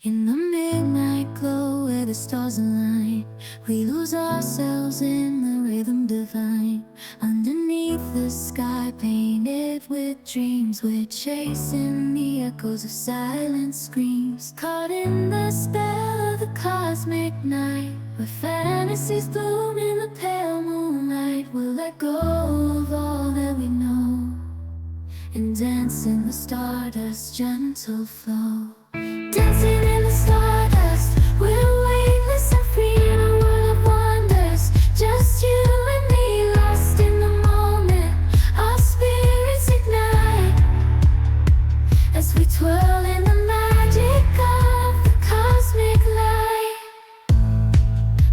In the midnight glow where the stars align, we lose ourselves in the rhythm divine. Underneath the sky painted with dreams, we're chasing the echoes of silent screams. Caught in the spell of the cosmic night, where fantasies bloom in the pale moonlight. We'll let go of all that we know and dance in the stardust's gentle flow. Dancing in the stardust, we're weightless and free in a world of wonders. Just you and me, lost in the moment. Our spirits ignite as we twirl in the magic of the cosmic light.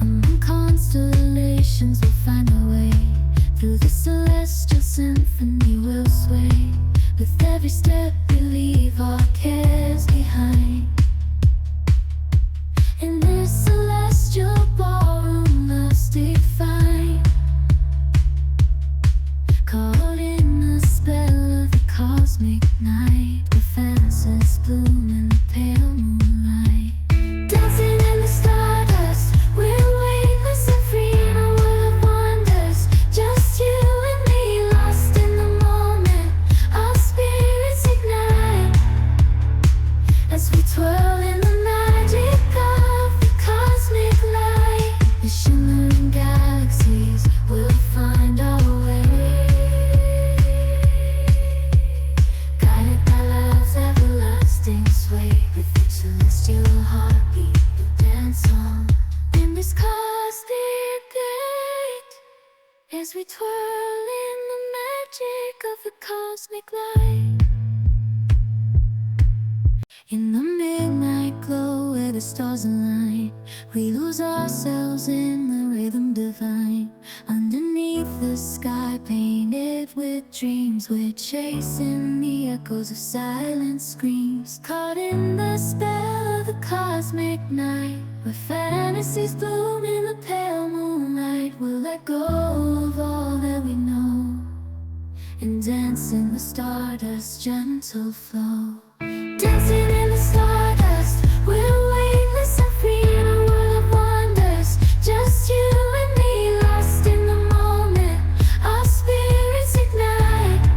Among constellations, we'll find our way. Through the celestial symphony, we'll sway. With every step we leave our cares behind. In this celestial ballroom, love's defined. Caught in the spell of the cosmic night, where fantasies bloom in the pale moonlight. Dancing in the stardust, we're weightless and free in a world of wonders. Just you and me, lost in the moment. Our spirits ignite as we twirl in the magic of the cosmic light. The shimmering galaxies will find our way, guided by love's everlasting sway. With each celestial heartbeat, we dance on in this cosmic gate, as we twirl in the magic of the cosmic light. In the midnight glow where the stars align, we lose ourselves in the rhythm divine. Underneath the sky painted with dreams, we're chasing the echoes of silent screams. Caught in the spell of the cosmic night, where fantasies bloom in the pale moonlight. We'll let go of all that we know and dance in the stardust's gentle flow. Dancing in the stardust, we're weightless and free in a world of wonders. Just you and me, lost in the moment. Our spirits ignite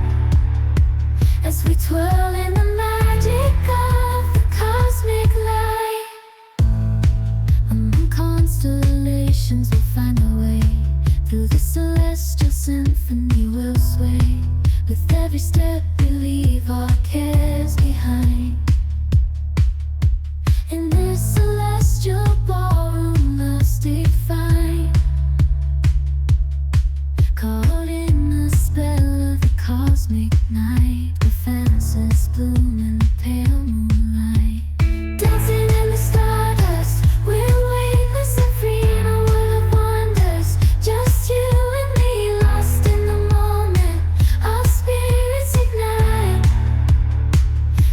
as we twirl in the magic of the cosmic light. Among constellations, we'll find our way. Through the celestial symphony, we'll sway. With every step we leave our cares behind. In this celestial ballroom, love's defined. Caught in the spell of the cosmic night, where fantasies bloom in the pale moonlight. Dancing in the stardust, we're weightless and free in a world of wonders. Just you and me, lost in the moment. Our spirits ignite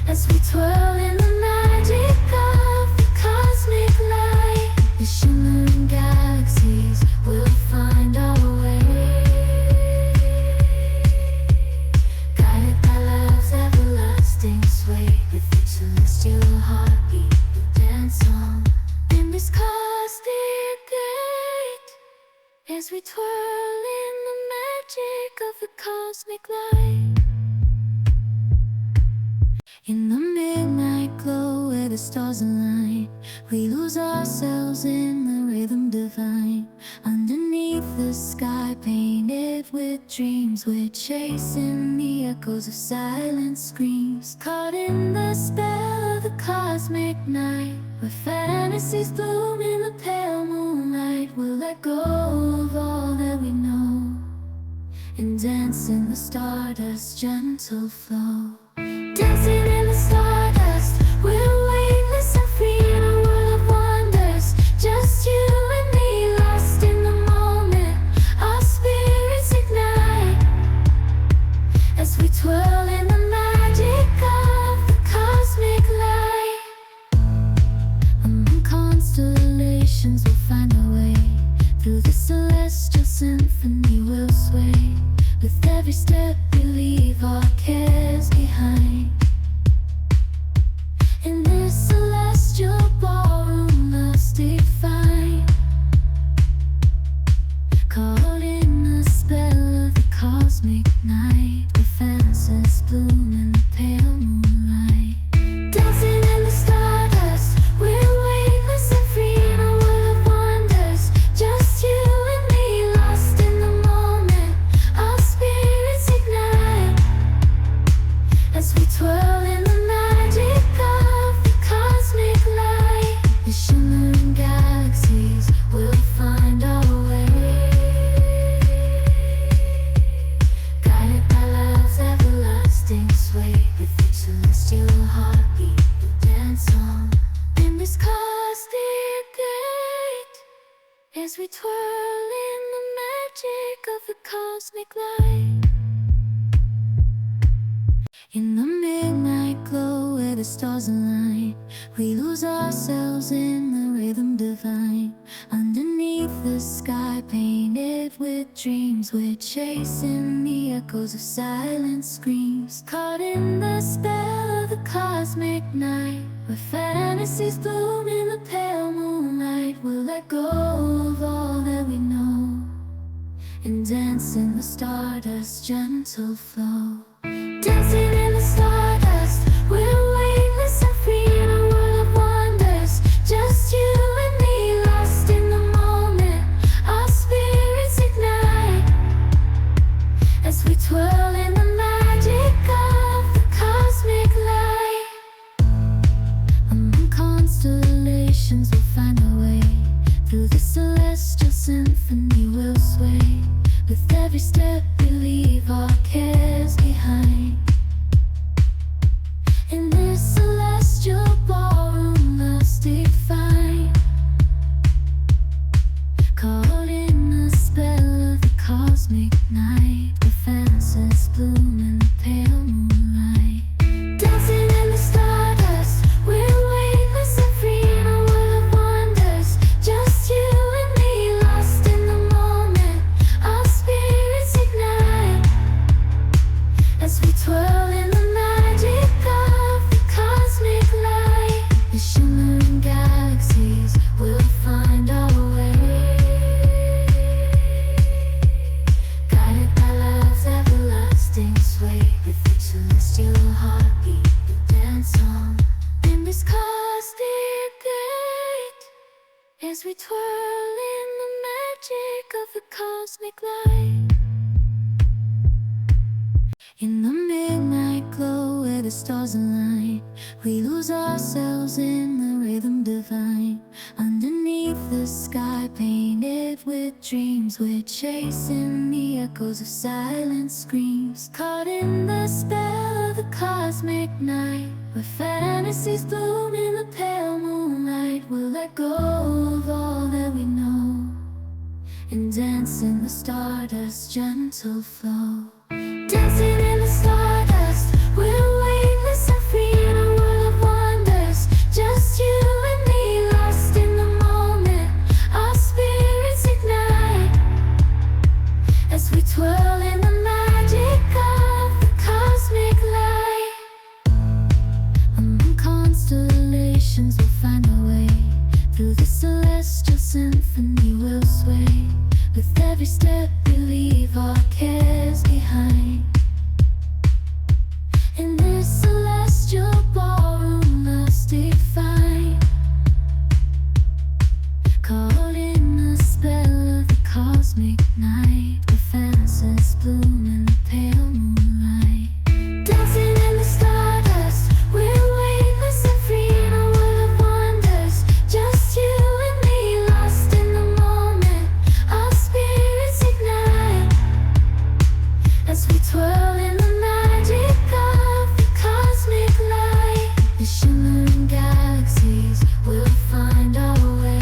as we twirl in the magic of the cosmic light. The shimmering galaxies will find our way, guided by love's everlasting sway. With each celestial heartbeat, we'll dance on in this cosmic gate, as we twirl in the magic of the cosmic light. In the midnight glow where the stars align, we lose ourselves in the rhythm divine. Underneath the sky painted with dreams, we're chasing the echoes of silent screams. Caught in the spell of the cosmic night, where fantasies bloom in the pale moonlight. We'll let go of all that we know and dance in the stardust's gentle flow. Dancing in the stardust, we're weightless and free in a world of wonders. Just you and me, lost in the moment. Our spirits ignite as we twirl in the magic of the cosmic light. Among constellations, we'll find our way. Through the celestial symphony, we'll sway. With every step we leave our cares behind. In this celestial as we twirl in the magic of the cosmic light. In the midnight glow where the stars align, we lose ourselves in the rhythm divine. Underneath the sky painted with dreams, we're chasing the echoes of silent screams. Caught in the spell of the cosmic night, where fantasies bloom in the pale moonlight. We'll let go of all that we know and dance in the stardust's gentle flow. Dancing in the stardust, we're weightless and free in a world of wonders. Just you and me, lost in the moment. Our spirits ignite as we twirl in the magic of the cosmic light. Among constellations, we'll find our way. Through the celestial symphony, we'll sway. With every step, we leave our cares behind. In this celestial ballroom, love's defined. Caught in the spell of the cosmic night, where fantasies bloom in the pale moonlight. Dancing in the stardust, we're weightless and free in a world of wonders. Just you and me, lost in the moment. Our spirits ignite as we twirl in the magic of the cosmic light. The shimmering galaxies will find our way, guided by love's everlasting sway. With each celestial heartbeat, we dance on in this cosmic gate, as we twirl in the magic of the cosmic light. In the midnight glow where the stars align, we lose ourselves in the rhythm divine. Underneath the sky painted with dreams, we're chasing the echoes of silent screams. Caught in the spell of the cosmic night, where fantasies bloom in the pale moonlight. We'll let go of all that we know and dance in the stardust's gentle flow. Dancing in the stardust, we're weightless and free in a world of wonders. Just you and me, lost in the moment. Our spirits ignite as we twirl in the magic of the cosmic light. Among constellations, we'll find our way. Through the celestial symphony, we'll sway. With every step, we leave our cares behind. In this celestial ballroom, love's defined. Caught in the spell of the cosmic night, where fantasies bloom in the pale moonlight. Dancing in the stardust, we're weightless and free in a world of wonders. Just you and me, lost in the moment. Our spirits ignite as we twirl in the magic of the cosmic light. The shimmering galaxies will find our way,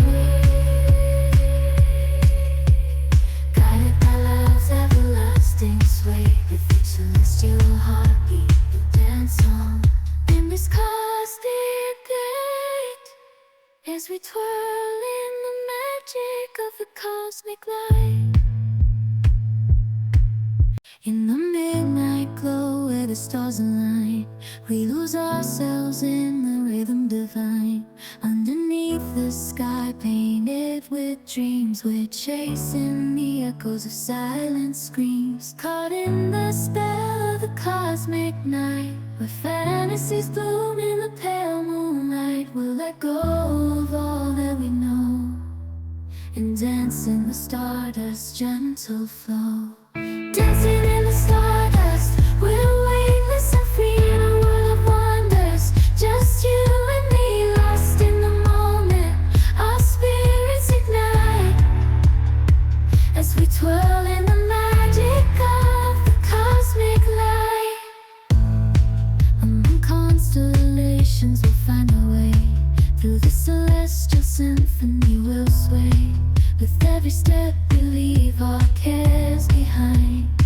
guided by love's everlasting sway. With each celestial heartbeat, we dance on in this cosmic gate, as we twirl in the magic of the cosmic light. In the midnight glow where the stars align, we lose ourselves in the rhythm divine. Underneath the sky painted with dreams, we're chasing the echoes of silent screams. Caught in the spell of the cosmic night, where fantasies bloom in the pale moonlight. We'll let go of all that we know and dance in the stardust's gentle flow. Dancing in the stardust, we're weightless and free in a world of wonders. Just you and me, lost in the moment. Our spirits ignite as we twirl in the magic of the cosmic light. Among constellations, we'll find our way. Through the celestial symphony, we'll sway. With every step we leave our cares behind.